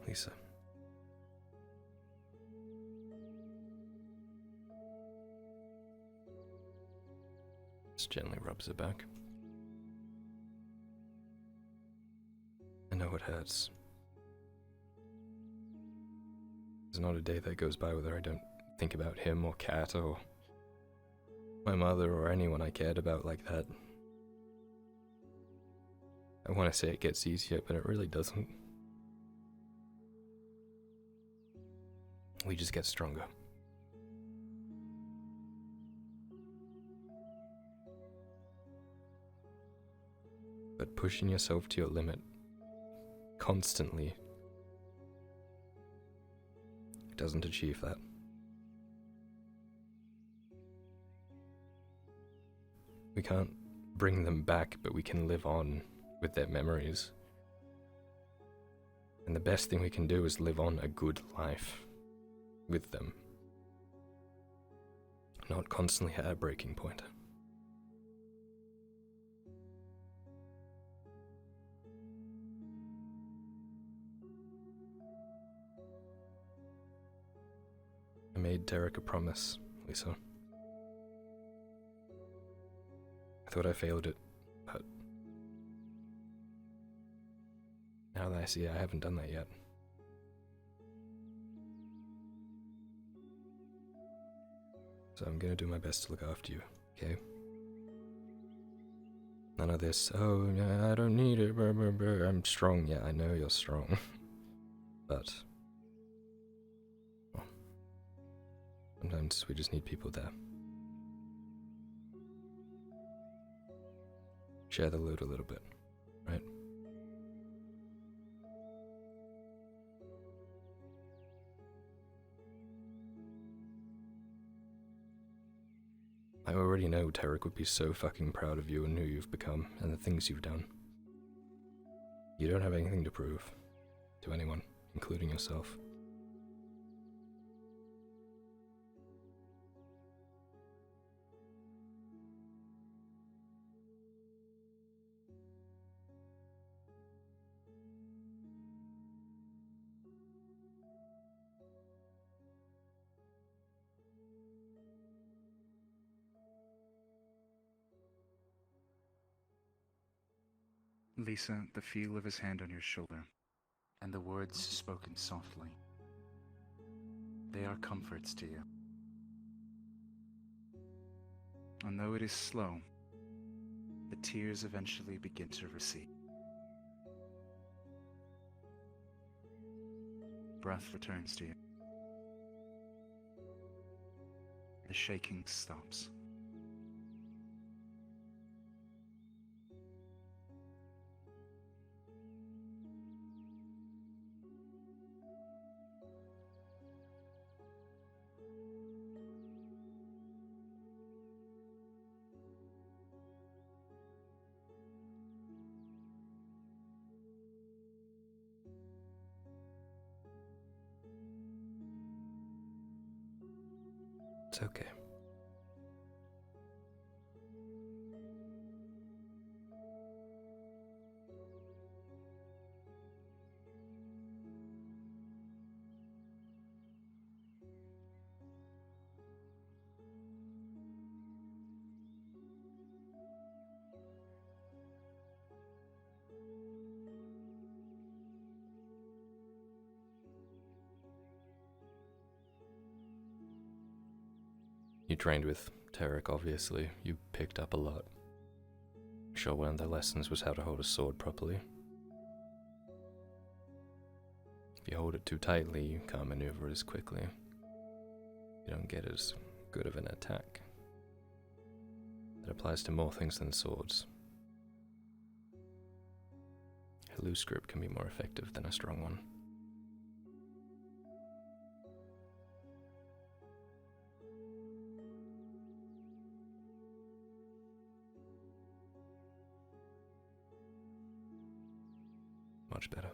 Lisa. Just gently rubs it back. I know it hurts. There's not a day that goes by where I don't think about him or Kat or my mother or anyone I cared about like that. I want to say it gets easier, but it really doesn't. We just get stronger. But pushing yourself to your limit constantly doesn't achieve that. We can't bring them back, but we can live on with their memories. And the best thing we can do is live on a good life with them. Not constantly at a breaking point. I made Derek a promise, Lisa. I thought I failed it, but Now that I see it, I haven't done that yet. So I'm gonna do my best to look after you, okay? None of this, oh, yeah, I don't need it, brr, brr, brr. I'm strong. Yeah, I know you're strong. But, well, sometimes we just need people there. Share the load a little bit, right? I already know Tarek would be so fucking proud of you and who you've become and the things you've done. You don't have anything to prove to anyone, including yourself. Lisa, the feel of his hand on your shoulder, and the words spoken softly. They are comforts to you. And though it is slow, the tears eventually begin to recede. Breath returns to you. The shaking stops. It's okay. You trained with Tarek, obviously. You picked up a lot. Sure, one of the lessons was how to hold a sword properly. If you hold it too tightly, you can't maneuver as quickly. You don't get as good of an attack. That applies to more things than swords. A loose grip can be more effective than a strong one. Much better.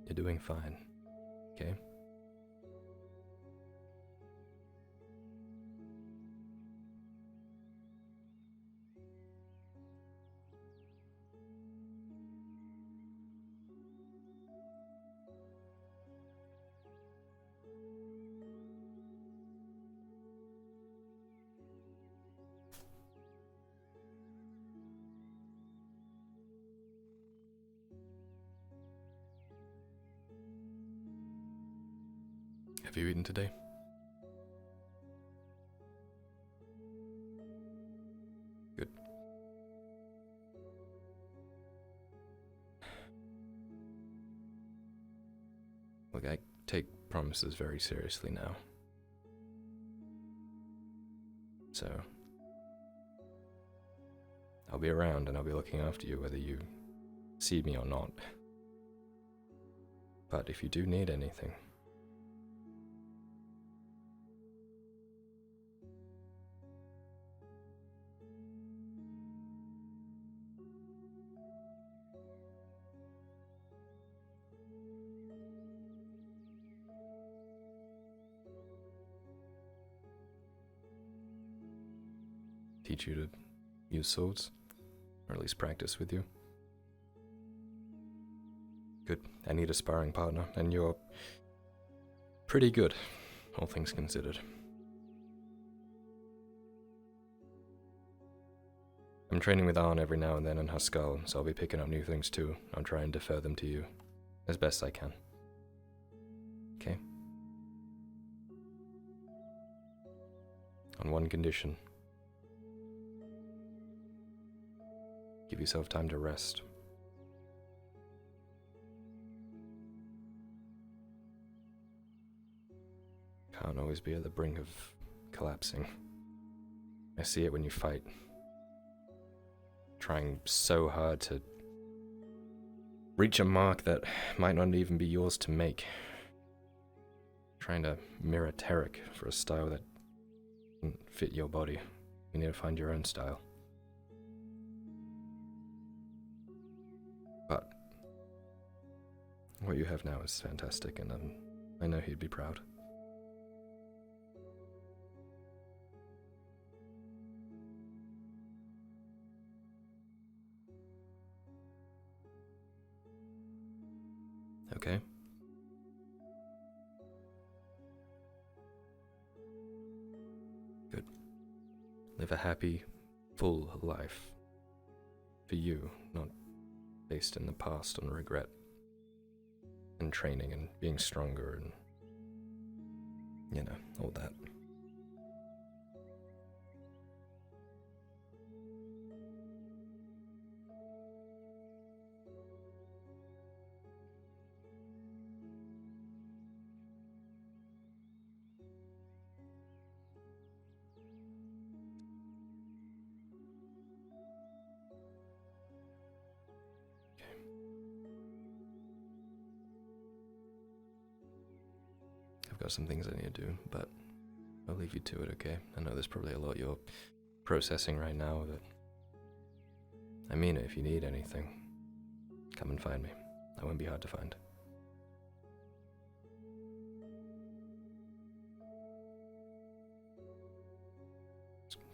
You're doing fine, okay? Have you eaten today? Good. Look, I take promises very seriously now. So, I'll be around and I'll be looking after you whether you see me or not. But if you do need anything, teach you to use swords, or at least practice with you. Good. I need a sparring partner, and you're pretty good. all things considered. I'm training with Arn every now and then in Huskal, so I'll be picking up new things too. I'll try and defer them to you as best I can. Okay? On one condition. Give yourself time to rest. Can't always be at the brink of collapsing. I see it when you fight. Trying so hard to reach a mark that might not even be yours to make. Trying to mirror Tarek for a style that doesn't fit your body. You need to find your own style. But what you have now is fantastic, and I know he'd be proud. Okay? Good. Live a happy, full life. For you, not based in the past on regret. And training and being stronger and, you know, all that. Got some things I need to do, but I'll leave you to it, okay? I know there's probably a lot you're processing right now, but I mean it. If you need anything, come and find me. I won't be hard to find.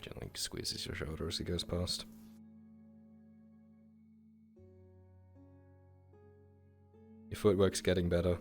Gently squeezes your shoulder as he goes past. Your footwork's getting better.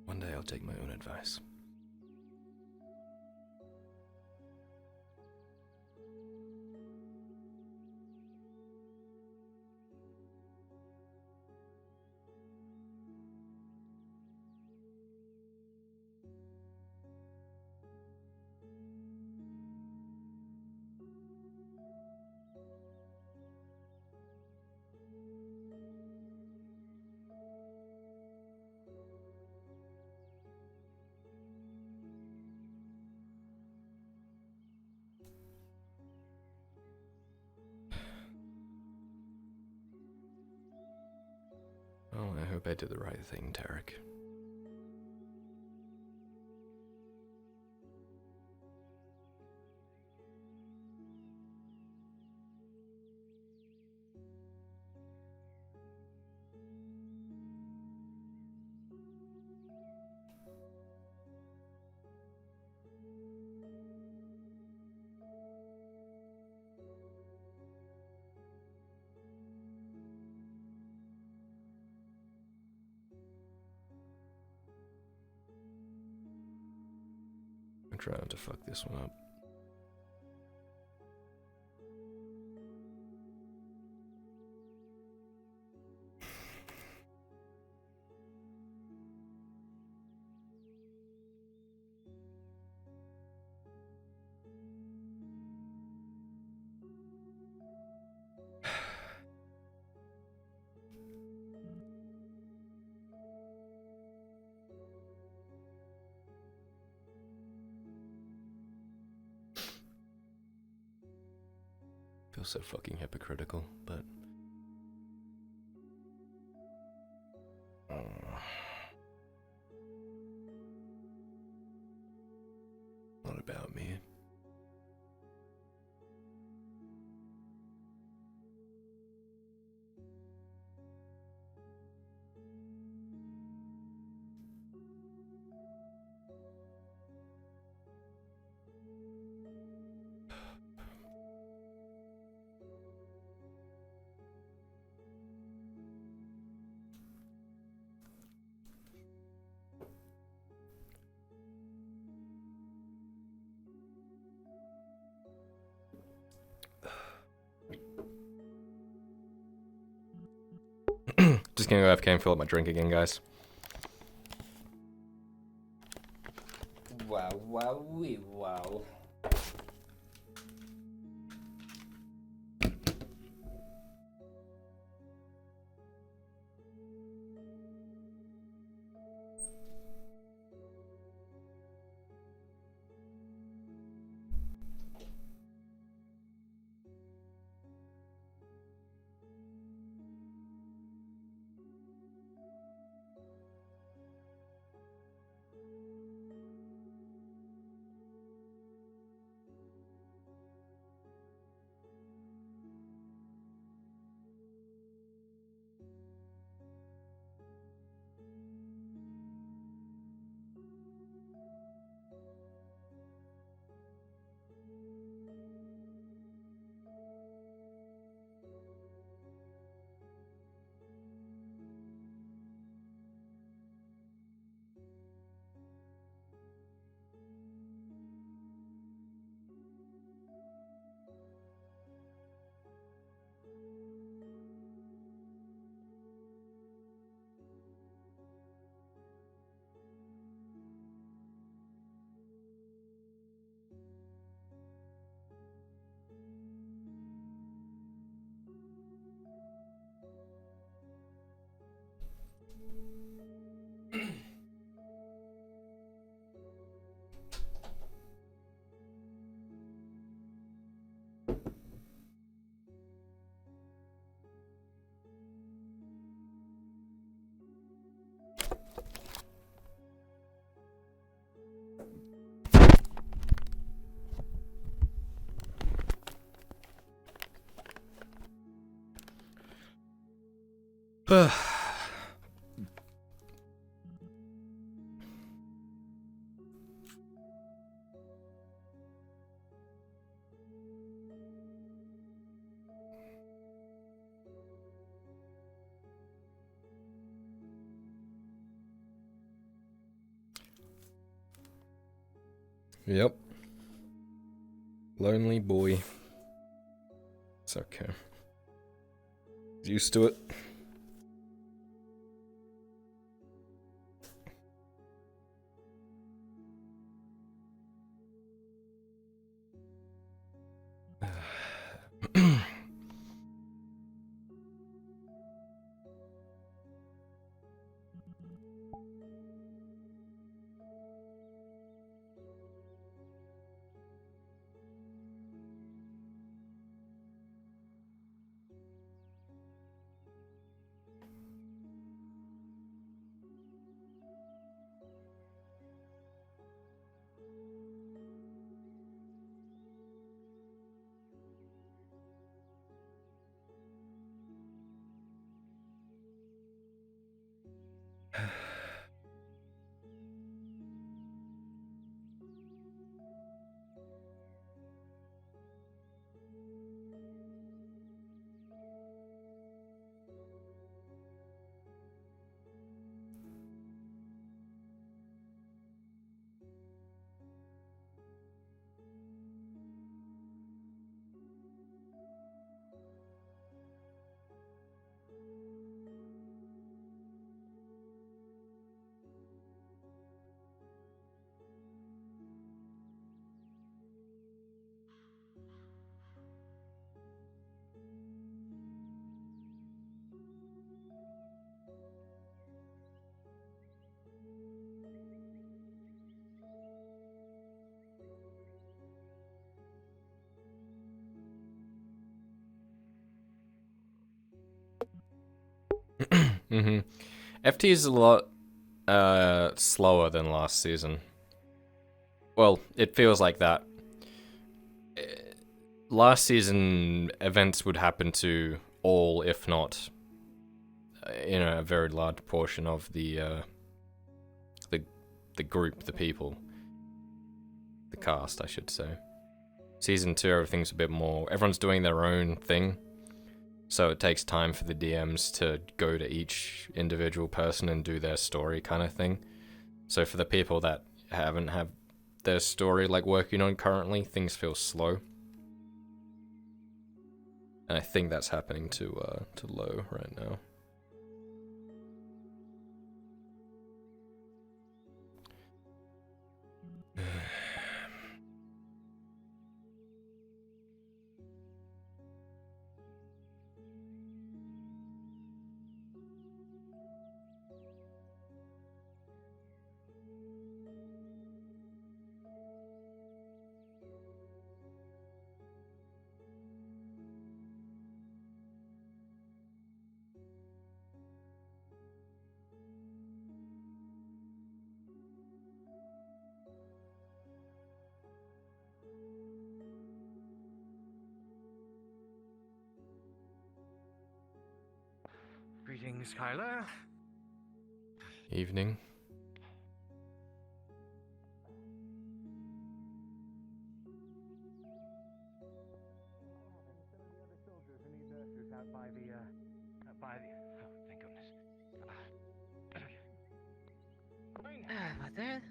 One day I'll take my own advice. Oh, I hope I did the right thing, Tarek. I'm trying to fuck this one up. Feels so fucking hypocritical, but Just gonna go AFK and fill up my drink again, guys. Wow, wow, wee, wow. Yep. Lonely boy. It's okay. Used to it. FT is a lot slower than last season. Well, it feels like that. Last season, events would happen to all, if not, a very large portion of the group, the people, the cast, I should say. Season 2, everything's a bit more. Everyone's doing their own thing. So it takes time for the DMs to go to each individual person and do their story kind of thing. So for the people that haven't had their story like working on currently, things feel slow. And I think that's happening to Low right now. Greetings, Kyler. Evening. Mother?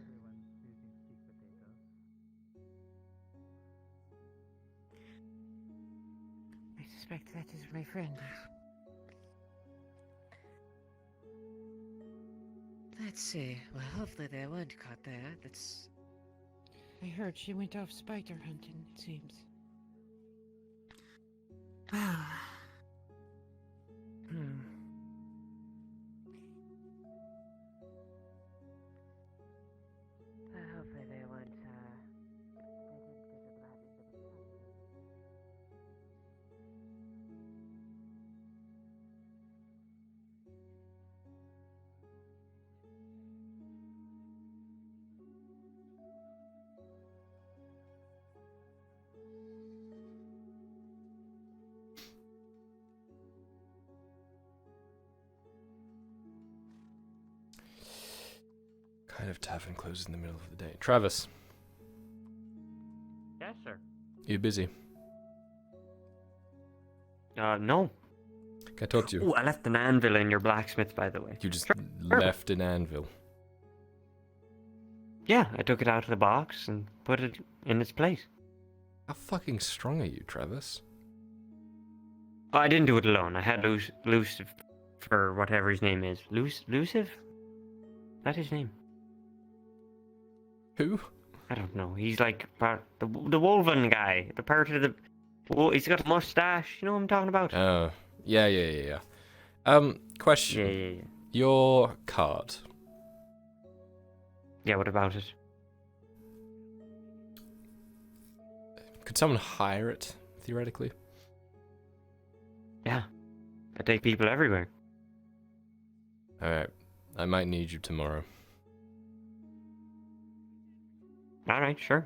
I suspect that is my friend. Let's see. Well, hopefully they weren't caught there. That's... I heard she went off spider hunting, it seems. Hopefully they weren't, they didn't get a bad end of the Kind of tavern closes in the middle of the day. Travis, Yes, sir. you busy? No. Can I talk to you? Oh, I left an anvil in your blacksmith, by the way. You just Sure. left an anvil. Yeah, I took it out of the box and put it in its place. How fucking strong are you, Travis? Oh, I didn't do it alone. I had Lucifer, or whatever his name is. Lucifer? That his name? Who? I don't know. He's like part the Wolven guy. The part of the... Well, he's got a mustache. You know what I'm talking about? Oh, yeah. Question. Yeah. Your card. Yeah, what about it? Could someone hire it, theoretically? Yeah. I take people everywhere. Alright. I might need you tomorrow. Alright, sure.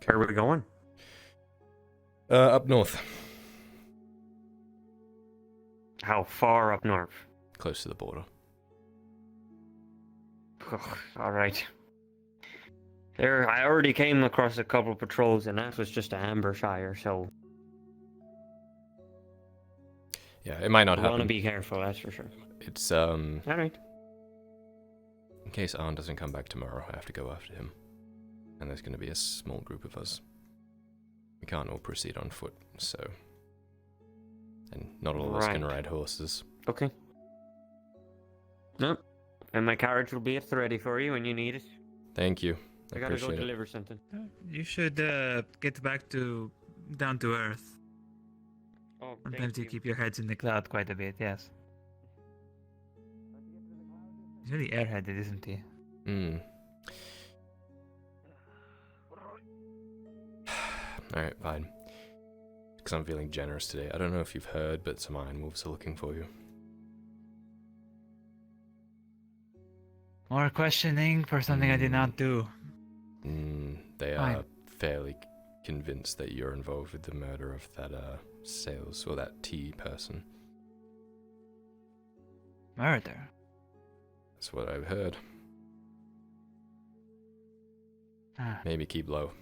Where are we going? Up north. How far up north? Close to the border. Alright. There, I already came across a couple of patrols, and that was just Ambershire, so... Yeah, it might not I happen. want to be careful, that's for sure. It's, Alright. in case Arn doesn't come back tomorrow, I have to go after him. And there's going to be a small group of us. We can't all proceed on foot, so... And not all of us can ride horses. Okay. Nope. And my carriage will be at the ready for you when you need it. Thank you. I gotta go appreciate it. deliver something. You should get back to down to earth. Oh, Sometimes you keep your heads in the cloud quite a bit, yes. He's really airheaded, isn't he? Alright, fine. Because I'm feeling generous today. I don't know if you've heard, but some Iron Wolves are looking for you. More questioning for something I did not do. They Fine. are fairly convinced that you're involved with the murder of that sales or that tea person. Murder? That's what I've heard. Ah. Maybe keep low.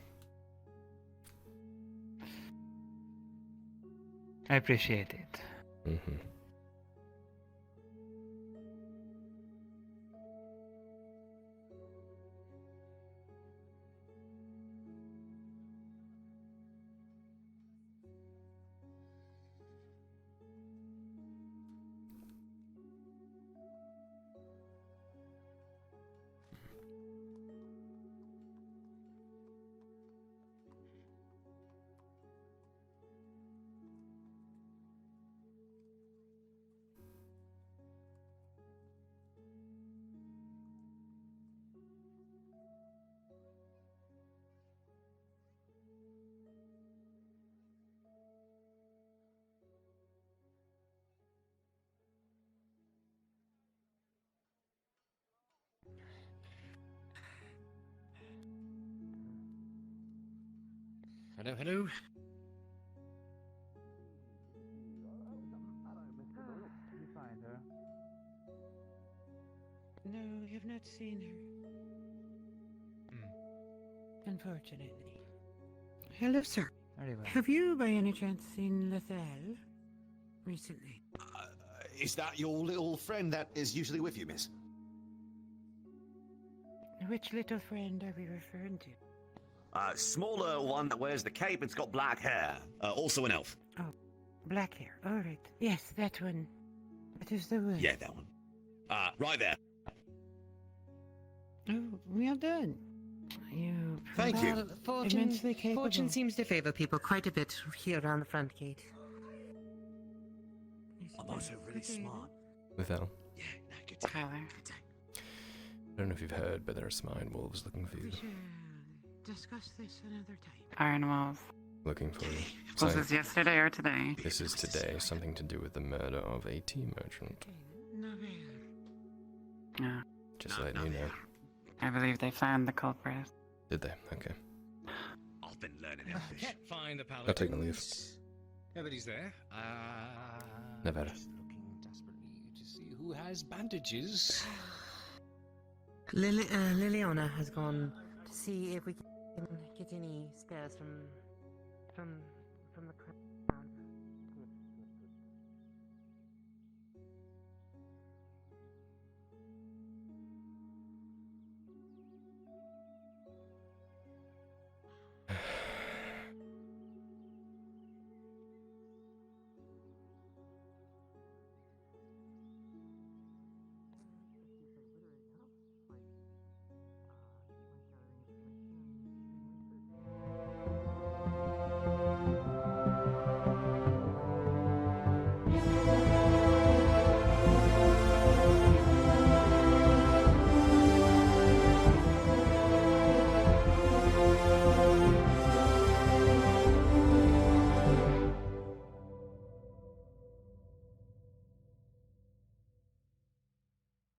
I appreciate it. Mm-hmm. Hello. No, we have not seen her. Unfortunately. Hello, sir. Very well. Have you, by any chance, seen Lethal recently? Is that your little friend that is usually with you, miss? Which little friend are we referring to? Smaller one that wears the cape and's got black hair. Also an elf. Oh, black hair. All right. Yes, that one. That is the one. Yeah, that one. Right there. Oh, well done. You. Thank you. Well, immensely capable. Fortune seems to favor people quite a bit here around the front gate. I'm also really smart. Withal, Yeah, no, good Kyler. I don't know if you've heard, but there are some iron wolves looking for you. We shall discuss this another time. Iron Walls. Looking for you. Was Saying, this yesterday or today? this is today, something to do with the murder of a tea merchant. No, Yeah. Just letting you know. I believe they found the culprit. Did they? Okay. I've been learning Elfish. Can't find the I'll take my leave. paladins. Nobody's there. Never. Just looking desperately to see who has bandages. Liliana has gone to see if we can get any spares from the crown